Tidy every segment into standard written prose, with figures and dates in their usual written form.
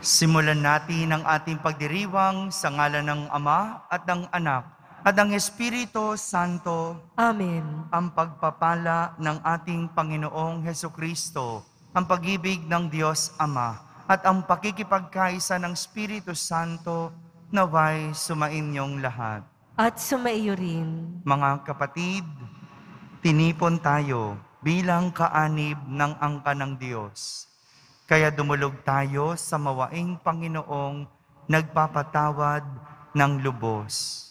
Simulan natin ang ating pagdiriwang sa ngalan ng Ama at ng Anak at ng Espiritu Santo. Amen. Ang pagpapala ng ating Panginoong Hesukristo, ang pag-ibig ng Diyos Ama, at ang pakikipagkaisa ng Espiritu Santo naway sumainyong lahat. At sumaiyo rin. Mga kapatid, tinipon tayo bilang kaanib ng angka ng Diyos. Kaya dumulog tayo sa mawaing Panginoong nagpapatawad ng lubos.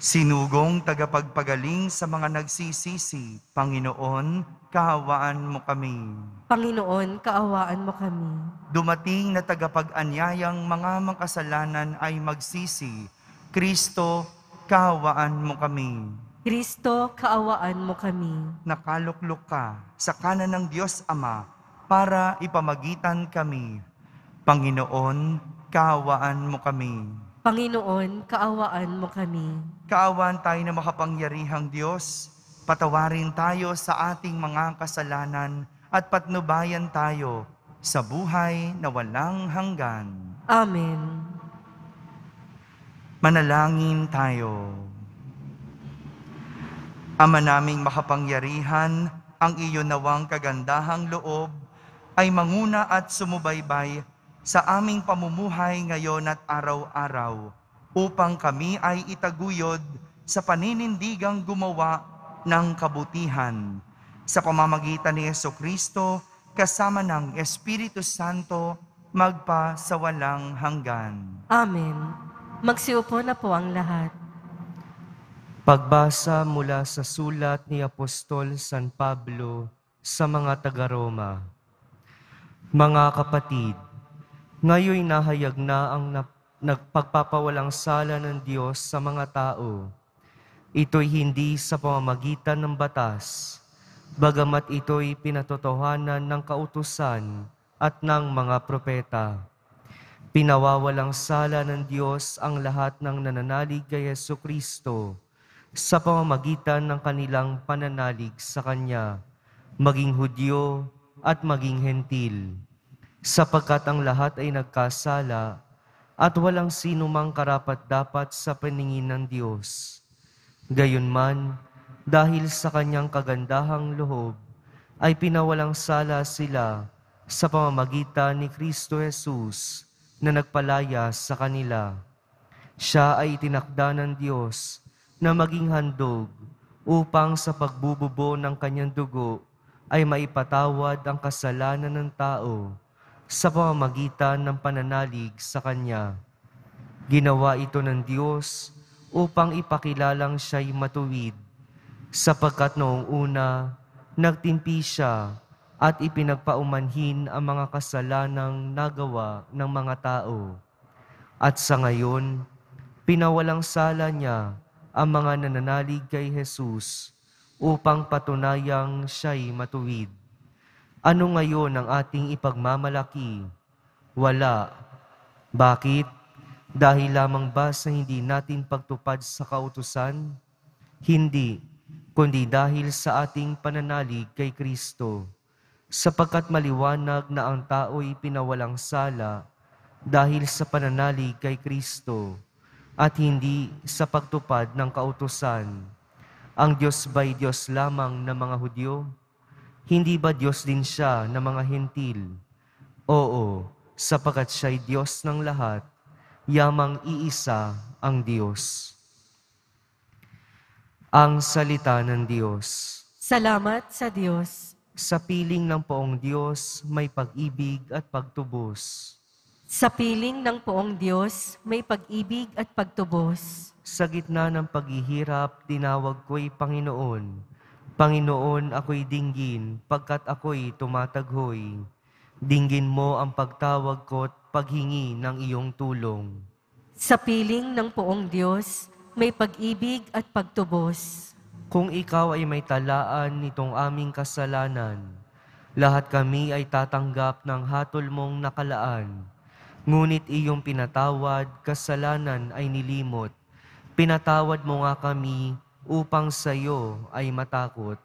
Sinugong tagapagpagaling sa mga nagsisisi, Panginoon, kaawaan mo kami. Panginoon, kaawaan mo kami. Dumating na tagapag-anyayang mga makasalanan ay magsisi, Kristo, kaawaan mo kami. Kristo, kaawaan mo kami. Nakaluklok ka sa kanan ng Diyos Ama para ipamagitan kami. Panginoon, kaawaan mo kami. Panginoon, kaawaan mo kami. Kaawaan tayo na makapangyarihang Diyos, patawarin tayo sa ating mga kasalanan at patnubayan tayo sa buhay na walang hanggan. Amen. Manalangin tayo. Ama naming makapangyarihan, ang iyo nawang kagandahang loob ay manguna at sumubaybay sa aming pamumuhay ngayon at araw-araw upang kami ay itaguyod sa paninindigang gumawa ng kabutihan. Sa pamamagitan ni Jesucristo, kasama ng Espiritu Santo, magpa sa walang hanggan. Amen. Magsiupo na po ang lahat. Pagbasa mula sa sulat ni Apostol San Pablo sa mga taga-Roma. Mga kapatid, ngayon nahayag na ang nagpagpapawalang sala ng Diyos sa mga tao. Ito'y hindi sa pamamagitan ng batas, bagamat ito'y pinatotohanan ng kautusan at ng mga propeta. Pinawawalang sala ng Diyos ang lahat ng nananalig kay Jesucristo sa pamamagitan ng kanilang pananalig sa Kanya, maging Hudyo at maging Hentil, sapagkat ang lahat ay nagkasala at walang sino mang karapat-dapat sa paningin ng Diyos. Gayunman, dahil sa Kanyang kagandahang loob, ay pinawalang sala sila sa pamamagitan ni Kristo Jesus na nagpalaya sa kanila. Siya ay itinakda ng Diyos na maging handog upang sa pagbububo ng Kanyang dugo ay maipatawad ang kasalanan ng tao sa pamamagitan ng pananalig sa Kanya. Ginawa ito ng Diyos upang ipakilalang siya'y matuwid, sapagkat noong una, nagtimpi siya at ipinagpaumanhin ang mga kasalanang nagawa ng mga tao. At sa ngayon, pinawalang sala niya ang mga nananalig kay Jesus upang patunayang siya'y matuwid. Ano ngayon ang ating ipagmamalaki? Wala. Bakit? Dahil lamang ba sa hindi natin pagtupad sa kautusan? Hindi, kundi dahil sa ating pananalig kay Kristo, sapagkat maliwanag na ang tao'y pinawalang sala dahil sa pananalig kay Kristo at hindi sa pagtupad ng kautusan. Ang Diyos ba'y Diyos lamang ng mga Hudyo? Hindi ba Diyos din siya ng mga Hentil? Oo, sapagkat siya'y Diyos ng lahat, yamang iisa ang Diyos. Ang salita ng Diyos. Salamat sa Diyos. Sa piling ng poong Diyos, may pag-ibig at pagtubos. Sa piling ng poong Diyos, may pag-ibig at pagtubos. Sa gitna ng paghihirap, tinawag ko'y Panginoon. Panginoon, ako'y dinggin, pagkat ako'y tumataghoy. Dinggin mo ang pagtawag ko't paghingi ng iyong tulong. Sa piling ng poong Diyos, may pag-ibig at pagtubos. Kung ikaw ay may talaan nitong aming kasalanan, lahat kami ay tatanggap ng hatol mong nakalaan. Ngunit iyong pinatawad, kasalanan ay nilimot. Pinatawad mo nga kami upang sa iyo ay matakot.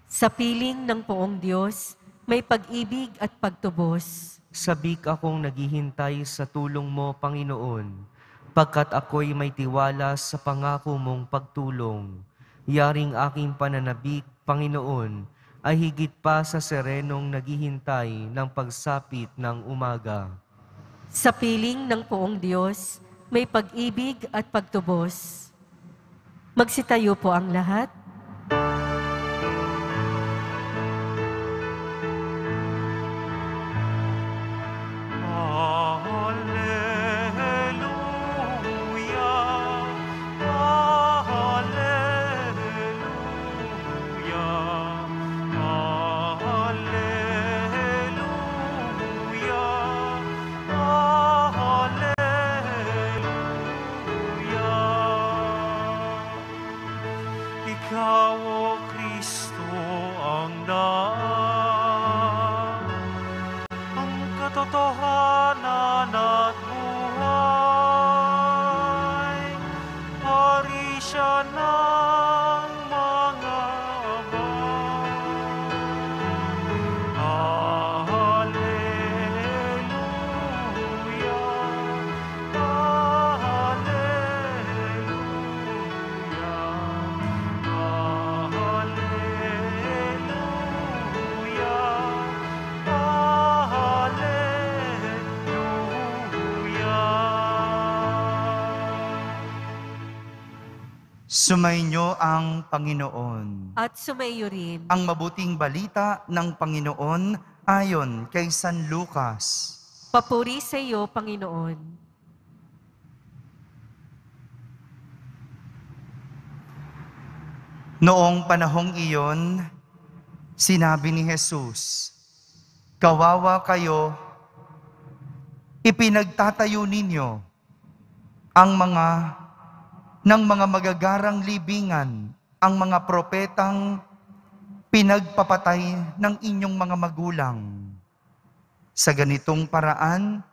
Sa piling ng poong Diyos, may pag-ibig at pagtubos. Sabik akong naghihintay sa tulong mo, Panginoon, pagkat ako'y may tiwala sa pangako mong pagtulong. Yaring aking pananabik, Panginoon, ay higit pa sa serenong naghihintay ng pagsapit ng umaga. Sa piling ng poong Diyos, may pag-ibig at pagtubos. Magsitayo po ang lahat. Ikaw, O Kristo, ang daan, ang katotohanan at buhay. Hari siya ng mga abang. Alleluia, Sumainyo ang Panginoon. At sumayo rin. Ang mabuting balita ng Panginoon ayon kay San Lucas. Papuri sa iyo, Panginoon. Noong panahong iyon, sinabi ni Jesus, "Kawawa kayo, ipinagtatayo ninyo ang ng mga magagarang libingan, ang mga propetang pinagpapatay ng inyong mga magulang. Sa ganitong paraan,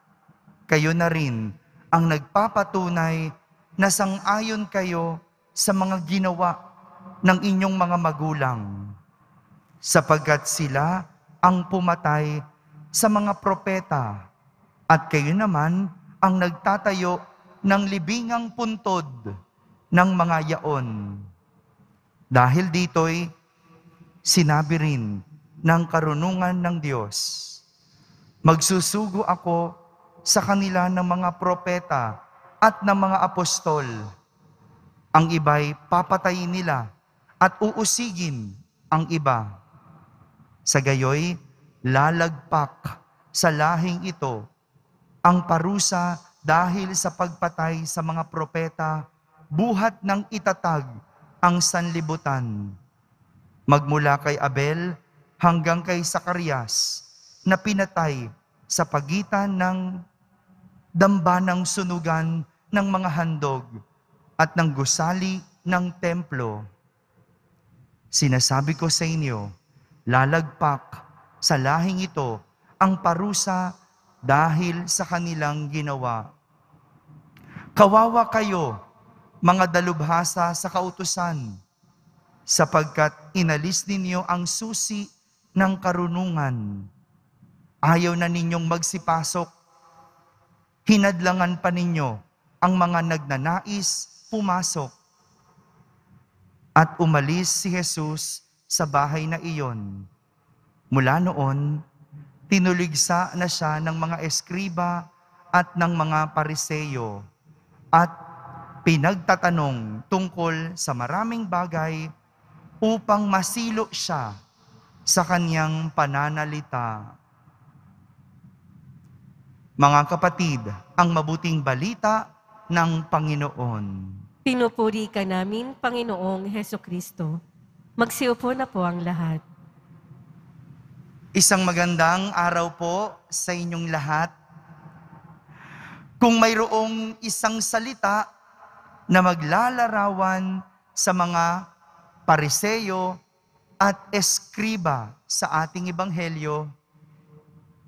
kayo na rin ang nagpapatunay na sang-ayon kayo sa mga ginawa ng inyong mga magulang, sapagkat sila ang pumatay sa mga propeta, at kayo naman ang nagtatayo ng libingang puntod ng mga yaon. Dahil dito'y sinabi rin ng karunungan ng Diyos, magsusugo ako sa kanila ng mga propeta at ng mga apostol. Ang iba'y papatayin nila at uusigin ang iba. Sa gayoy, lalagpak sa lahing ito ang parusa dahil sa pagpatay sa mga propeta, buhat ng itatag ang sanlibutan. Magmula kay Abel hanggang kay Zacarias na pinatay sa pagitan ng dambanang sunugan ng mga handog at ng gusali ng templo. Sinasabi ko sa inyo, lalagpak sa lahing ito ang parusa dahil sa kanilang ginawa. Kawawa kayo, mga dalubhasa sa kautusan, sapagkat inalis ninyo ang susi ng karunungan. Ayaw na ninyong magsipasok, hinadlangan pa ninyo ang mga nagnanais pumasok. At umalis si Jesus sa bahay na iyon. Mula noon, tinuligsa na siya ng mga eskriba at ng mga pariseyo at pinagtatanong tungkol sa maraming bagay upang masilo siya sa kanyang pananalita. Mga kapatid, ang mabuting balita ng Panginoon. Pinupuri ka namin, Panginoong Hesukristo. Magsiupo na po ang lahat. Isang magandang araw po sa inyong lahat. Kung mayroong isang salita na maglalarawan sa mga pariseyo at eskriba sa ating ebanghelyo,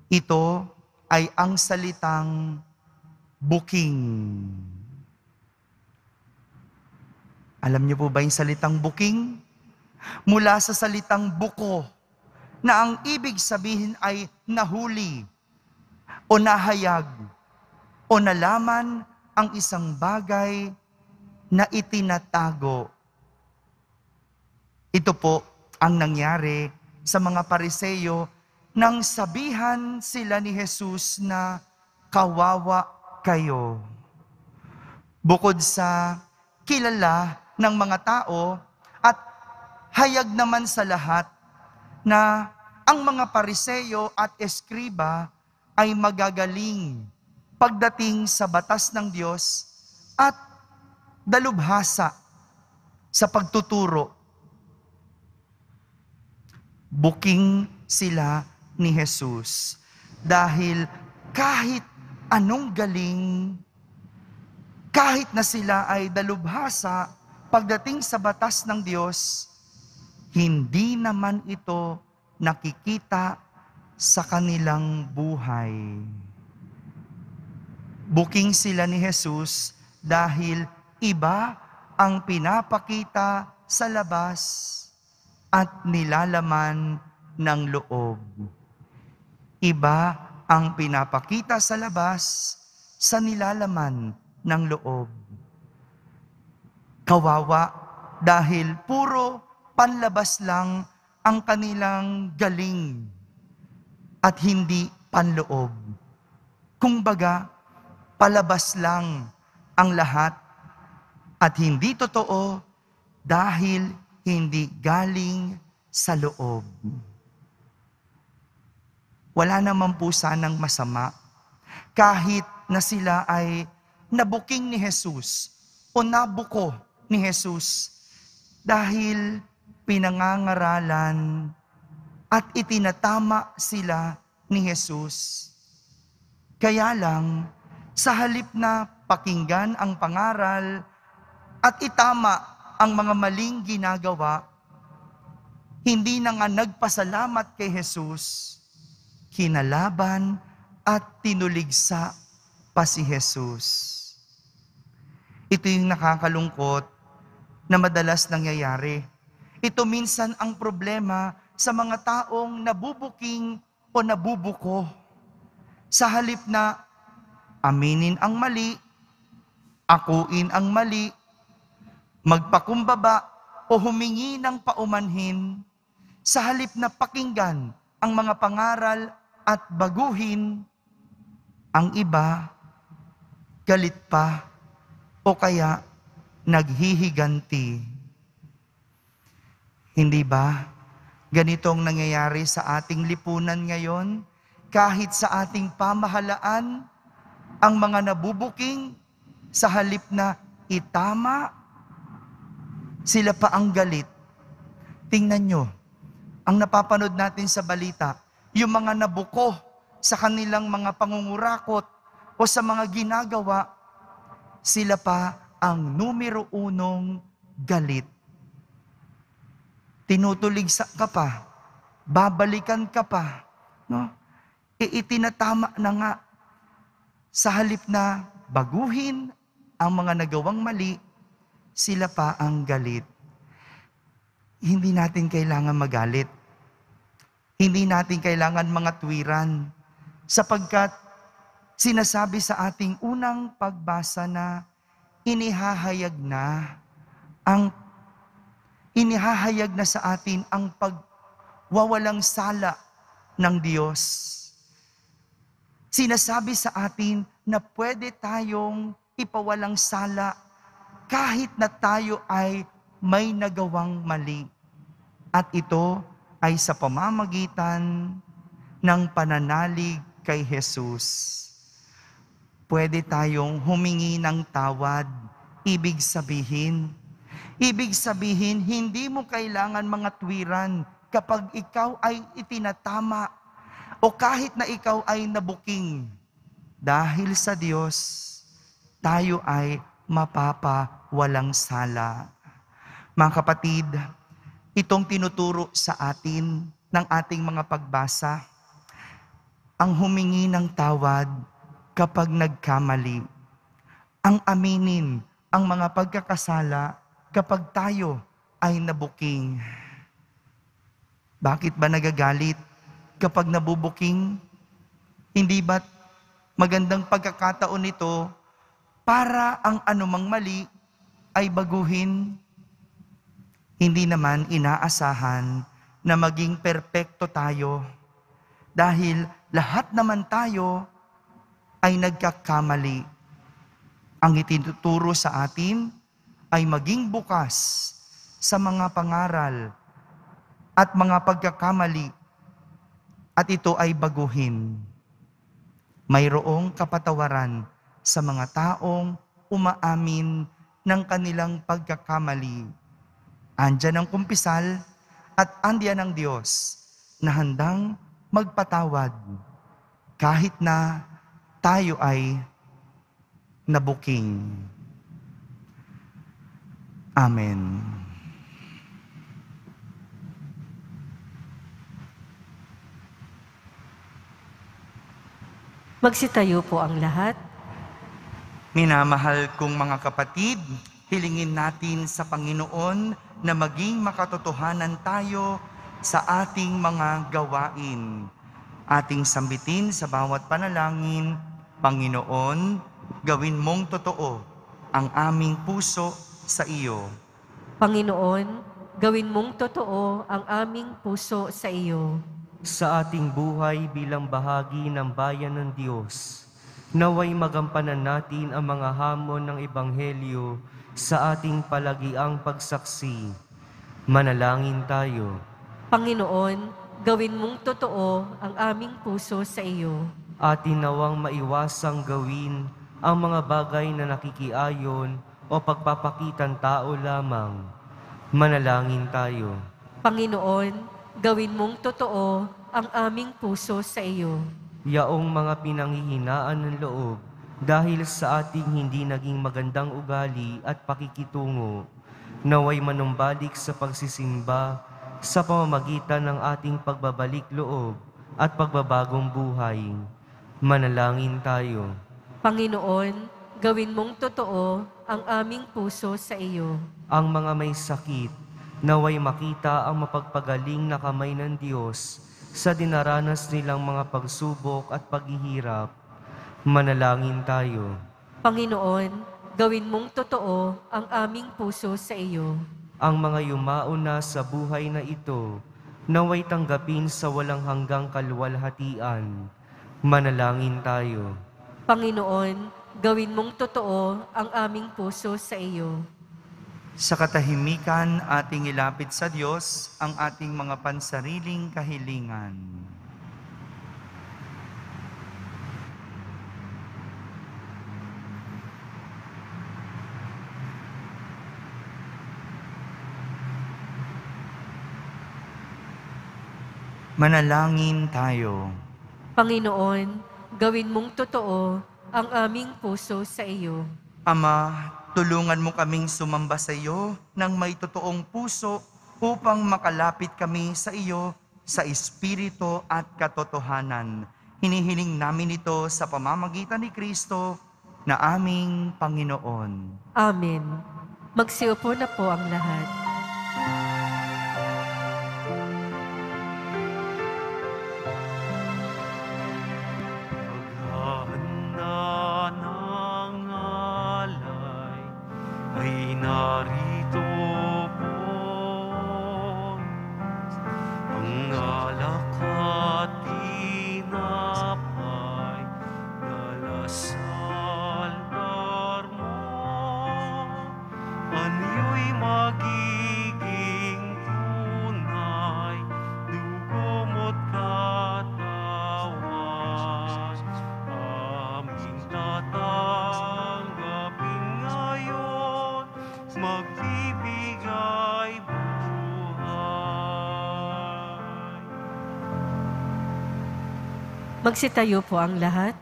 ito ay ang salitang buking. Alam niyo po ba yung salitang buking? Mula sa salitang buko na ang ibig sabihin ay nahuli o nahayag o nalaman ang isang bagay na itinatago. Ito po ang nangyari sa mga Pariseyo nang sabihan sila ni Jesus na kawawa kayo. Bukod sa kilala ng mga tao at hayag naman sa lahat na ang mga Pariseyo at Eskriba ay magagaling pagdating sa batas ng Diyos at dalubhasa sa pagtuturo. Buking sila ni Jesus dahil kahit anong galing, kahit na sila ay dalubhasa pagdating sa batas ng Diyos, hindi naman ito nakikita sa kanilang buhay. Buking sila ni Jesus dahil iba ang pinapakita sa labas at nilalaman ng loob. Iba ang pinapakita sa labas sa nilalaman ng loob. Kawawa dahil puro panlabas lang ang kanilang galing at hindi panloob. Kumbaga, palabas lang ang lahat at hindi totoo dahil hindi galing sa loob. Wala naman po sanang masama kahit na sila ay nabuking ni Jesus o nabuko ni Jesus dahil pinangangaralan at itinatama sila ni Jesus. Kaya lang, sa halip na pakinggan ang pangaral at itama ang mga maling ginagawa, hindi na nga nagpasalamat kay Jesus, kinalaban at tinuligsa pa si Jesus. Ito yung nakakalungkot na madalas nangyayari. Ito minsan ang problema sa mga taong nabubuking o nabubuko. Sa halip na aminin ang mali, akuin ang mali, magpakumbaba o humingi ng paumanhin, sa halip na pakinggan ang mga pangaral at baguhin, ang iba galit pa o kaya naghihiganti. Hindi ba ganitong nangyayari sa ating lipunan ngayon? Kahit sa ating pamahalaan, ang mga nabubuking sa halip na itama, sila pa ang galit. Tingnan nyo, ang napapanood natin sa balita, yung mga nabuko sa kanilang mga pangungurakot o sa mga ginagawa, sila pa ang numero unong galit. Tinutulig ka pa, babalikan ka pa, no? Itinatama na nga. Sa halip na baguhin ang mga nagawang mali, sila pa ang galit. Hindi natin kailangan magalit. Hindi natin kailangan mga tuwiran. Sapagkat sinasabi sa ating unang pagbasa na inihahayag na sa atin ang pagwawalang sala ng Diyos. Sinasabi sa atin na pwede tayong ipawalang sala kahit na tayo ay may nagawang mali. At ito ay sa pamamagitan ng pananalig kay Jesus. Pwede tayong humingi ng tawad. Ibig sabihin, hindi mo kailangan mga tuwiran kapag ikaw ay itinatama o kahit na ikaw ay nabuking. Dahil sa Diyos, tayo ay mapapawalang sala. Mga kapatid, itong tinuturo sa atin ng ating mga pagbasa, ang humingi ng tawad kapag nagkamali, ang aminin ang mga pagkakasala kapag tayo ay nabuking. Bakit ba nagagalit kapag nabubuking? Hindi ba't magandang pagkakataon ito para ang anumang mali ay baguhin? Hindi naman inaasahan na maging perpekto tayo dahil lahat naman tayo ay nagkakamali. Ang itinuturo sa atin ay maging bukas sa mga pangaral at mga pagkakamali at ito ay baguhin. Mayroong kapatawaran sa mga taong umaamin ng kanilang pagkakamali. Andyan ang kumpisal at andyan ang Diyos na handang magpatawad kahit na tayo ay nabuking. Amen. Magsitayo po ang lahat. Minamahal kong mga kapatid, hilingin natin sa Panginoon na maging makatotohanan tayo sa ating mga gawain. Ating sambitin sa bawat panalangin, Panginoon, gawin mong totoo ang aming puso sa iyo. Panginoon, gawin mong totoo ang aming puso sa iyo. Sa ating buhay bilang bahagi ng bayan ng Diyos, naway magampanan natin ang mga hamon ng Ebanghelyo sa ating palagiang pagsaksi. Manalangin tayo. Panginoon, gawin mong totoo ang aming puso sa iyo. Atin nawang maiwasang gawin ang mga bagay na nakikiayon o pagpapakitan tao lamang. Manalangin tayo. Panginoon, gawin mong totoo ang aming puso sa iyo. Yaong mga pinanghihinaan ng loob dahil sa ating hindi naging magandang ugali at pakikitungo, naway manumbalik sa pagsisimba sa pamamagitan ng ating pagbabalik loob at pagbabagong buhay. Manalangin tayo. Panginoon, gawin mong totoo ang aming puso sa iyo. Ang mga may sakit, naway makita ang mapagpagaling na kamay ng Diyos sa dinaranas nilang mga pagsubok at paghihirap. Manalangin tayo. Panginoon, gawin mong totoo ang aming puso sa iyo. Ang mga yumaon na sa buhay na ito, naway tanggapin sa walang hanggang kaluwalhatian. Manalangin tayo. Panginoon, gawin mong totoo ang aming puso sa iyo. Sa katahimikan, ating ilapit sa Diyos ang ating mga pansariling kahilingan. Manalangin tayo. Panginoon, gawin mong totoo ang aming puso sa iyo. Ama, tulungan mo kaming sumamba sa iyo ng may totoong puso upang makalapit kami sa iyo sa espiritu at katotohanan. Hinihiling namin ito sa pamamagitan ni Kristo na aming Panginoon. Amen. Magsiupo na po ang lahat. Paghahanda ng alay ay narito po. Ang alak at tinapay, dalasal darmo. Anyo'y magiging tunay, dugo mo't katawan. Aming tatanggapin ngayon, magbibigay buhay. Magsitayo po ang lahat.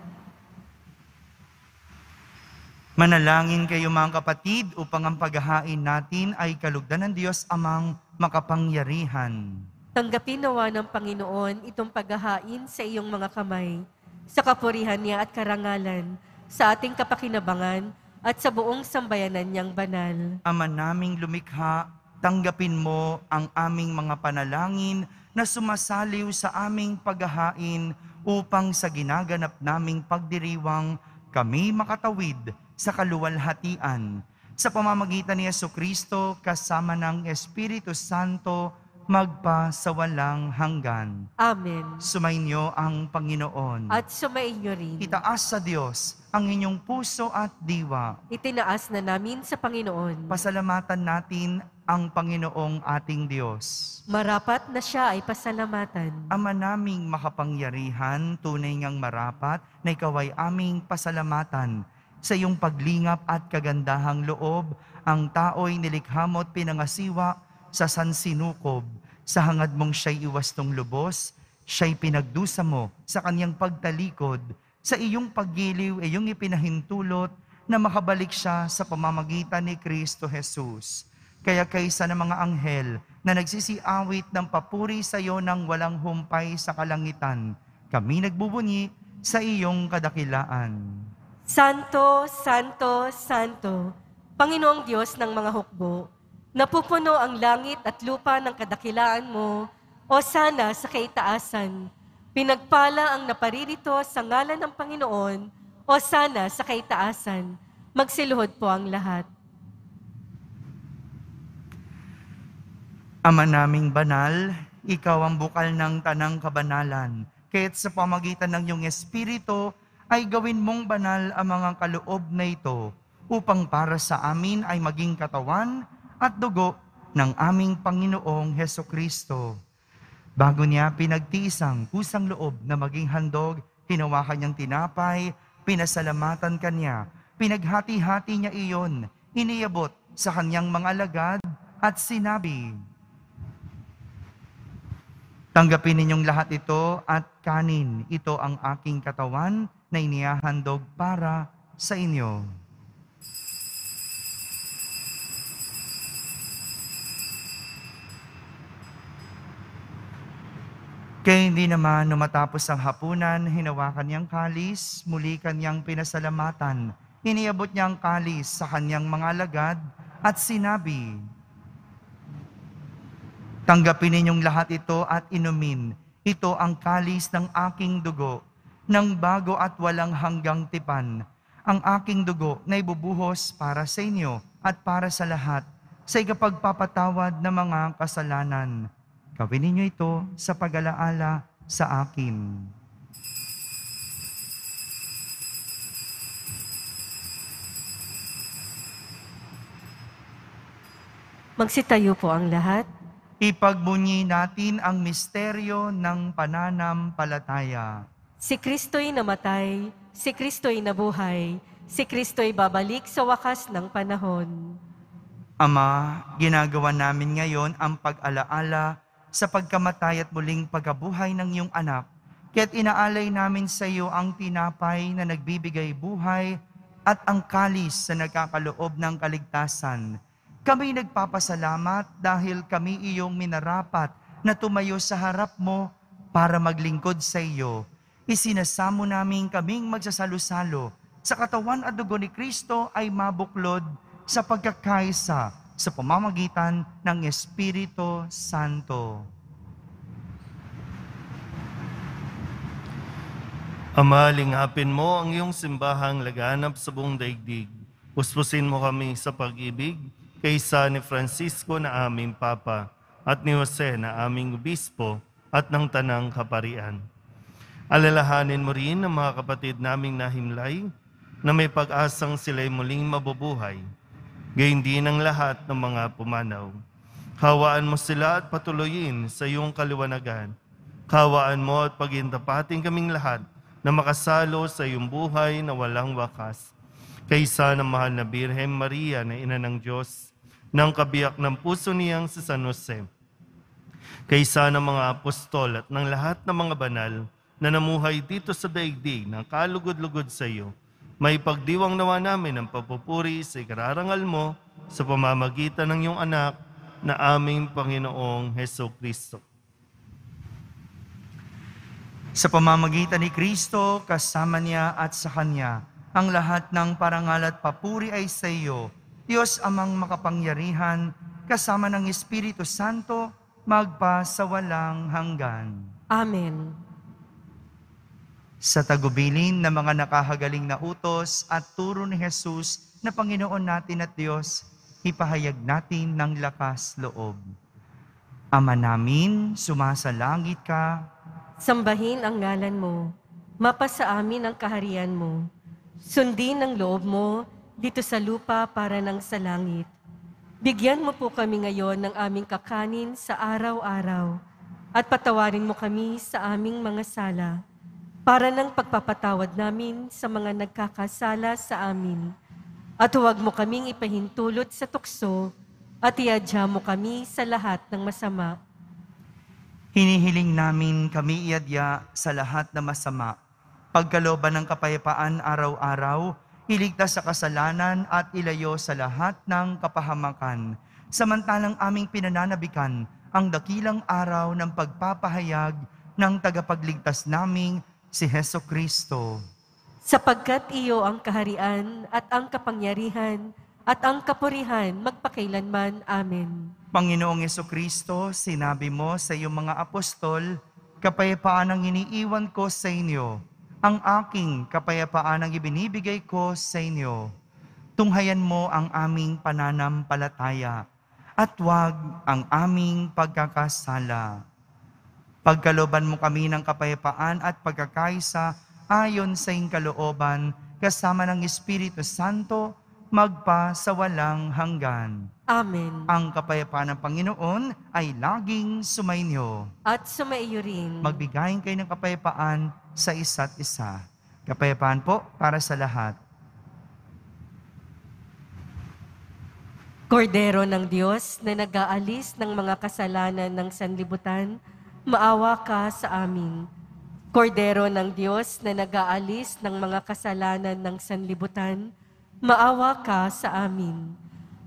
Manalangin kayo mga kapatid upang ang paghahain natin ay kalugdan ng Diyos amang makapangyarihan. Tanggapin nawa ng Panginoon itong paghahain sa iyong mga kamay, sa kapurihan niya at karangalan, sa ating kapakinabangan at sa buong sambayanan niyang banal. Ama naming lumikha, tanggapin mo ang aming mga panalangin na sumasaliw sa aming paghahain upang sa ginaganap naming pagdiriwang kami makatawid sa kaluwalhatian. Sa pamamagitan ni Jesucristo kasama ng Espiritu Santo, magpa sa walang hanggan. Amen. Sumainyo ang Panginoon. At sumainyo rin. Itaas sa Diyos ang inyong puso at diwa. Itinaas na namin sa Panginoon. Pasalamatan natin ang Panginoong ating Diyos. Marapat na siya ay pasalamatan. Ama naming makapangyarihan, tunay ngang marapat na ikaw ay aming pasalamatan. Sa iyong paglingap at kagandahang loob, ang tao'y nilikha mo at pinangasiwa sa sansinukob. Sa hangad mong siya'y iwastong lubos, siya'y pinagdusa mo sa kanyang pagtalikod. Sa iyong paggiliw, iyong ipinahintulot na makabalik siya sa pamamagitan ni Kristo Jesus. Kaya kaysa ng mga anghel na nagsisiawit ng papuri sa iyo ng walang humpay sa kalangitan, kami nagbubunyi sa iyong kadakilaan. Santo, Santo, Santo, Panginoong Diyos ng mga hukbo, napupuno ang langit at lupa ng kadakilaan mo, o sana sa kaitaasan. Pinagpala ang naparirito sa ngalan ng Panginoon, o sana sa kaitaasan. Magsiluhod po ang lahat. Ama naming banal, ikaw ang bukal ng tanang kabanalan. Kaya't sa pamagitan ng iyong Espiritu, ay gawin mong banal ang mga kaloob na ito, upang para sa amin ay maging katawan at dugo ng aming Panginoong Hesukristo. Bago niya pinagtiis ang kusang loob na maging handog, hinawakan niyang tinapay, pinasalamatan kanya, pinaghati-hati niya iyon, iniabot sa kanyang mga alagad at sinabi, "Tanggapin ninyong lahat ito at kanin, ito ang aking katawan na inihahandog para sa inyo." Kaya hindi naman matapos ang hapunan, hinawakan niyang kalis, muli kanyang pinasalamatan. Iniabot niya ang kalis sa kanyang mga alagad at sinabi, "Tanggapin ninyong lahat ito at inumin. Ito ang kalis ng aking dugo, ng bago at walang hanggang tipan. Ang aking dugo na ibubuhos para sa inyo at para sa lahat, sa ikapagpapatawad ng mga kasalanan. Gawin ninyo ito sa pag-alaala sa akin." Magsitayo po ang lahat. Ipagbunyi natin ang misteryo ng pananampalataya. Si Kristo'y namatay, si Kristo'y nabuhay, si Kristo'y babalik sa wakas ng panahon. Ama, ginagawa namin ngayon ang pag-alaala sa pagkamatay at muling pagkabuhay ng iyong anak. Kaya't inaalay namin sa iyo ang tinapay na nagbibigay buhay at ang kalis na nagkakaloob ng kaligtasan. Kami nagpapasalamat dahil kami iyong minarapat na tumayo sa harap mo para maglingkod sa iyo. Isinasamo namin kaming magsasalo-salo sa katawan at dugo ni Kristo ay mabuklod sa pagkakaisa sa pamamagitan ng Espiritu Santo. Ama, lingapin mo ang iyong simbahang laganap sa buong daigdig. Puspusin mo kami sa pag-ibig kaysa ni Francisco na aming Papa at ni Jose na aming Obispo at ng Tanang Kaparian. Alalahanin mo rin ang mga kapatid naming nahimlay na may pag-asang sila'y muling mabubuhay. Gayun din ang lahat ng mga pumanaw. Hawaan mo sila at patuloyin sa iyong kaliwanagan. Hawaan mo at pagintapating kaming lahat na makasalo sa iyong buhay na walang wakas. Kaysa ng mahal na Birhen Maria na Ina ng Diyos, ng kabiyak ng puso niyang si San Jose. Kaysa ng mga apostol at ng lahat ng mga banal na namuhay dito sa daigdig ng kalugod-lugod sa iyo, may pagdiwang nawa namin ang papupuri sa ikararangal mo sa pamamagitan ng iyong anak na aming Panginoong Hesukristo. Sa pamamagitan ni Kristo, kasama niya at sa Kanya, ang lahat ng parangal at papuri ay sa iyo, Diyos amang makapangyarihan, kasama ng Espiritu Santo, magpasawalang hanggan. Amen. Sa tagubilin ng mga nakahagaling na utos at turo ni Jesus na Panginoon natin at Diyos, ipahayag natin ng lakas loob. Ama namin, sumasalangit ka, Sambahin ang ngalan mo. Mapasa amin ang kaharian mo. Sundin ang loob mo dito sa lupa para ng sa langit. Bigyan mo po kami ngayon ng aming kakanin sa araw-araw at patawarin mo kami sa aming mga sala para ng pagpapatawad namin sa mga nagkakasala sa amin. At huwag mo kaming ipahintulot sa tukso at iadya mo kami sa lahat ng masama. hinihiling namin kami iadya sa lahat na masama. Pagkalooban ng kapayapaan araw-araw, iligtas sa kasalanan at ilayo sa lahat ng kapahamakan. Samantalang aming pinananabikan ang dakilang araw ng pagpapahayag ng tagapagligtas naming si Heso Kristo. Sapagkat iyo ang kaharian at ang kapangyarihan at ang kapurihan magpakailanman. Amen. Panginoong Heso Kristo, sinabi mo sa iyong mga apostol, kapayapaan ang iniiwan ko sa inyo, ang aking kapayapaan ang ibinibigay ko sa inyo. Tunghayan mo ang aming pananampalataya at huwag ang aming pagkakasala. Pagkalooban mo kami ng kapayapaan at pagkakaisa ayon sa iyong kalooban, kasama ng Espiritu Santo, magpasawalang hanggan. Amen. Ang kapayapaan ng Panginoon ay laging sumainyo. At sumaiyo rin. Magbigayin kayo ng kapayapaan sa isa't isa. Kapayapaan po para sa lahat. Kordero ng Diyos na nag-aalis ng mga kasalanan ng sanlibutan, maawa ka sa amin. Kordero ng Diyos na nag-aalis ng mga kasalanan ng sanlibutan, maawa ka sa amin.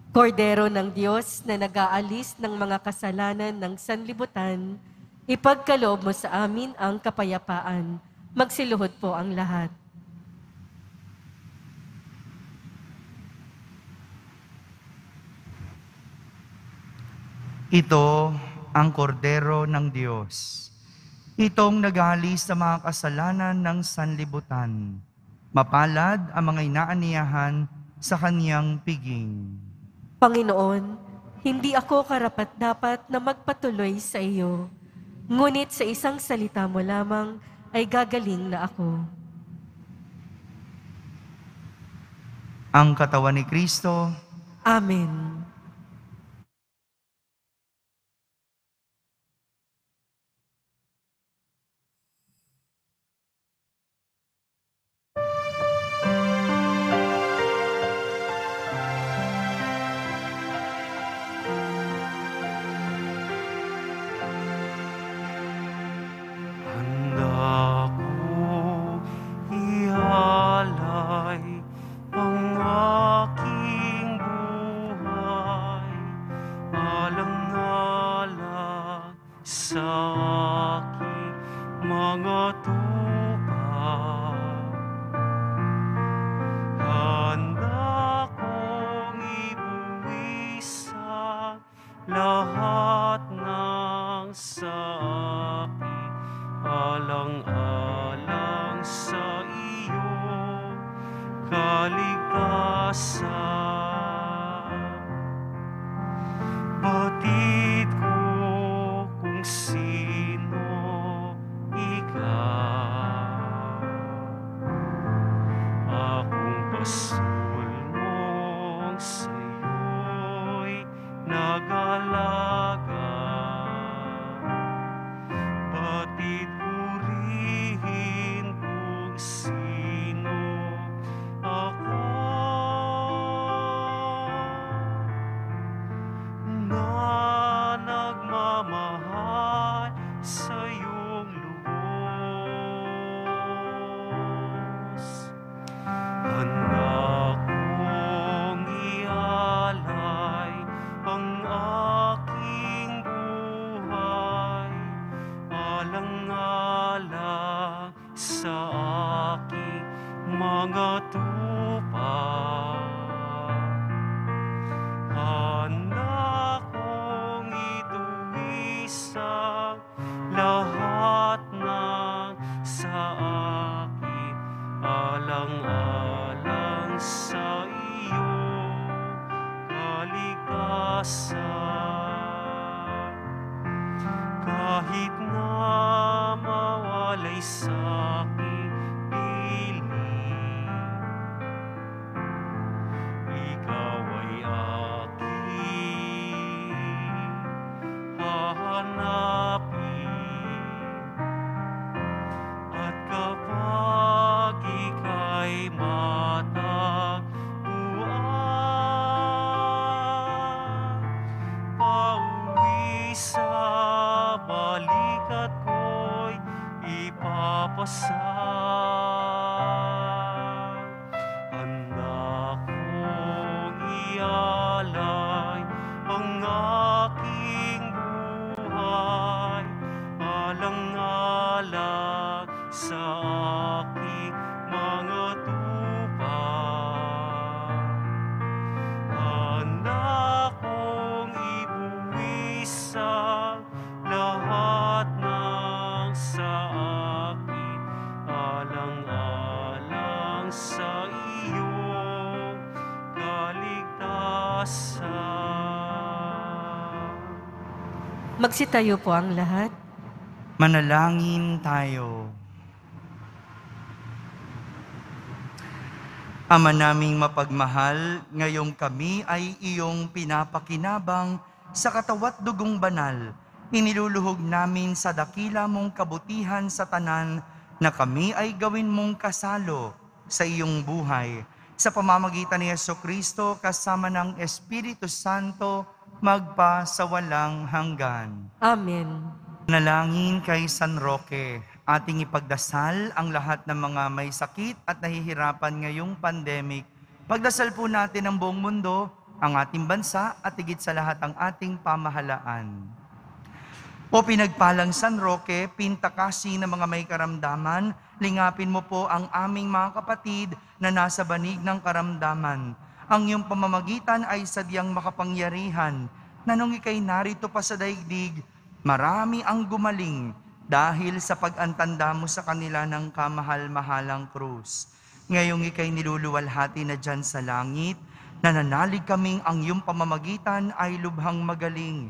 Kordero ng Diyos na nag-aalis ng mga kasalanan ng sanlibutan, ipagkaloob mo sa amin ang kapayapaan. Magsiluhod po ang lahat. Ito ang kordero ng Diyos. Itong nag-aalis sa mga kasalanan ng sanlibutan. Mapalad ang mga inaaniyahan sa kaniyang piging. Panginoon, hindi ako karapat-dapat na magpatuloy sa iyo. Ngunit sa isang salita mo lamang ay gagaling na ako. Ang katawan ni Kristo, Amen. Handa ko ialay ang aking buhay, alang-alang sa aking mga tupa. Handa kong ibuwis ang lahat ng sa akin, alang-alang sa iyo, kaligtasan. Batid ko kung sino ikaw, akong pasul mong sa'yo'y nag-alaga. Batid ko rin kung sino ako, na nagmamahal sa iyong lubos. Handa kong ialay ang kaligtasan. Kahit na mawalay sa aking piling, ikaw ay aking hahanapin. At kapag ika'y matagpuan, pauwi sa balikat ko'y ipapasang. Handa kong ialay ang aking buhay, alang-alang sa aking mga tupang. Handa kong ibuwis ang lahat ng sa akin, alang-alang sa iyong kaligtasan. Magsitayo po ang lahat. Manalangin tayo. Ama naming mapagmahal, ngayong kami ay iyong pinapakinabang sa katawat dugong banal. Iniluluhog namin sa dakila mong kabutihan sa tanan na kami ay gawin mong kasalo sa iyong buhay. Sa pamamagitan ni Jesucristo kasama ng Espiritu Santo, magpa sa walang hanggan. Amen. Nalangin kay San Roque, ating ipagdasal ang lahat ng mga may sakit at nahihirapan ngayong pandemic. Pagdasal po natin ang buong mundo, ang ating bansa at higit sa lahat ang ating pamahalaan. O pinagpalang San Roque, pintakasi ng mga may karamdaman, lingapin mo po ang aming mga kapatid na nasa banig ng karamdaman. Ang iyong pamamagitan ay sadyang makapangyarihan, na nung ika'y narito pa sa daigdig, marami ang gumaling dahil sa pag-antanda mo sa kanila ng kamahal-mahalang krus. Ngayong ika'y niluluwalhati na dyan sa langit, nananalig kaming ang iyong pamamagitan ay lubhang magaling.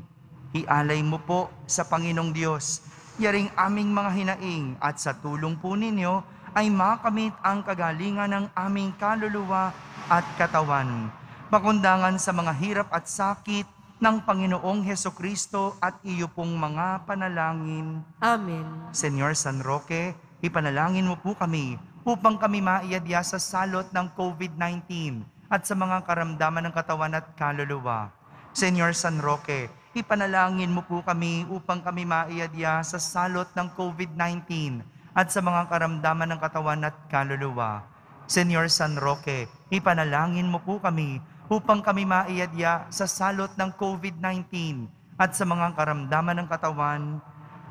Ialay mo po sa Panginoong Diyos, yaring aming mga hinaing at sa tulong po ninyo ay makamit ang kagalingan ng aming kaluluwa at katawan. Makundangan sa mga hirap at sakit ng Panginoong Hesukristo at iyo pong mga panalangin. Amen. Senyor San Roque, ipanalangin mo po kami upang kami maiadya sa salot ng COVID-19 at sa mga karamdaman ng katawan at kaluluwa. Senyor San Roque, ipanalangin mo po kami upang kami maiadya sa salot ng COVID-19 at sa mga karamdaman ng katawan at kaluluwa. Senyor San Roque, ipanalangin mo po kami upang kami maiadya sa salot ng COVID-19 at sa mga karamdaman ng katawan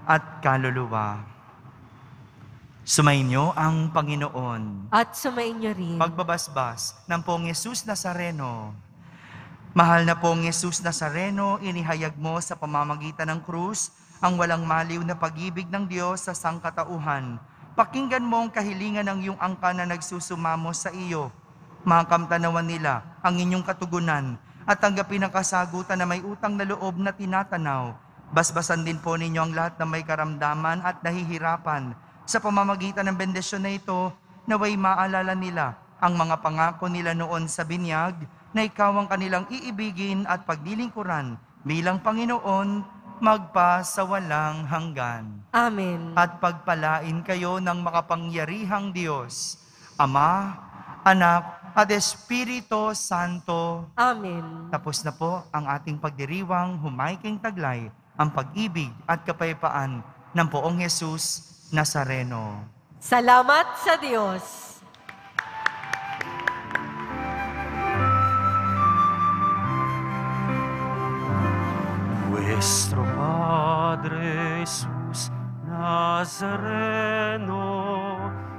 at kaluluwa. Sumainyo ang Panginoon. At sumainyo rin. Pagbabasbas ng Poong Jesus Nazareno. Mahal na Poong Jesus Nazareno, inihayag mo sa pamamagitan ng krus ang walang maliw na pag-ibig ng Diyos sa sangkatauhan. Pakinggan mo ang kahilingan ng iyong angka na nagsusumamo sa iyo. Makamtanawan nila ang inyong katugunan at tanggapin ang kasagutan na may utang na loob na tinatanaw. Basbasan din po ninyo ang lahat na may karamdaman at nahihirapan. Sa pamamagitan ng bendisyon na ito, naway maalala nila ang mga pangako nila noon sa binyag na ikaw ang kanilang iibigin at paglilingkuran bilang Panginoon magpa sa walang hanggan. Amen. At pagpalain kayo ng makapangyarihang Diyos, Ama, Anak, at Espiritu Santo. Amen. Tapos na po ang ating pagdiriwang humayking taglay ang pag-ibig at kapayapaan ng Poong Jesus Nazareno. Salamat sa Diyos. Nuestro Padre Jesus Nazareno,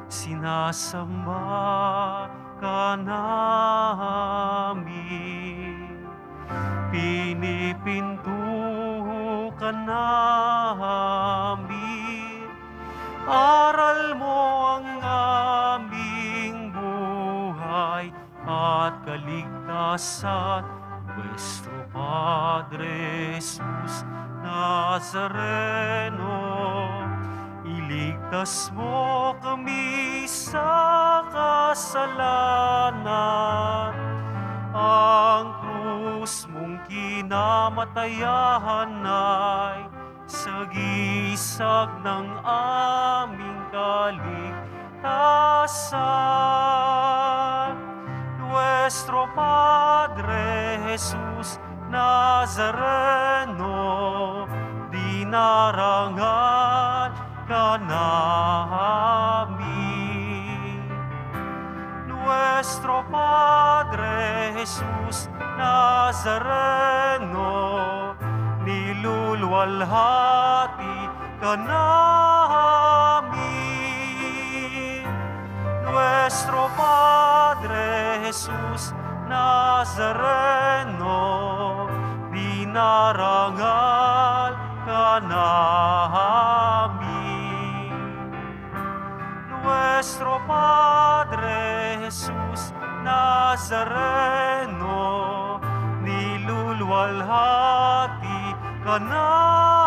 sinasamba ka namin, pinipintuho ka namin, aral mo ang aming buhay at kaligtasan, Nuestro Padre Jesus Nazareno, iligtas mo kami sa kasalanan. Ang krus mong kinamatayan ay sagisag ng aming kaligtasan. Nuestro Padre Jesus Nazareno, dinarangan ka namin. Nuestro Padre Jesus Nazareno, niluluwalhati ka namin. Nuestro Padre Jesus Nazareno, dinarangal ka namin. Nuestro Padre Jesus Nazareno, niluluwalhati ka namin.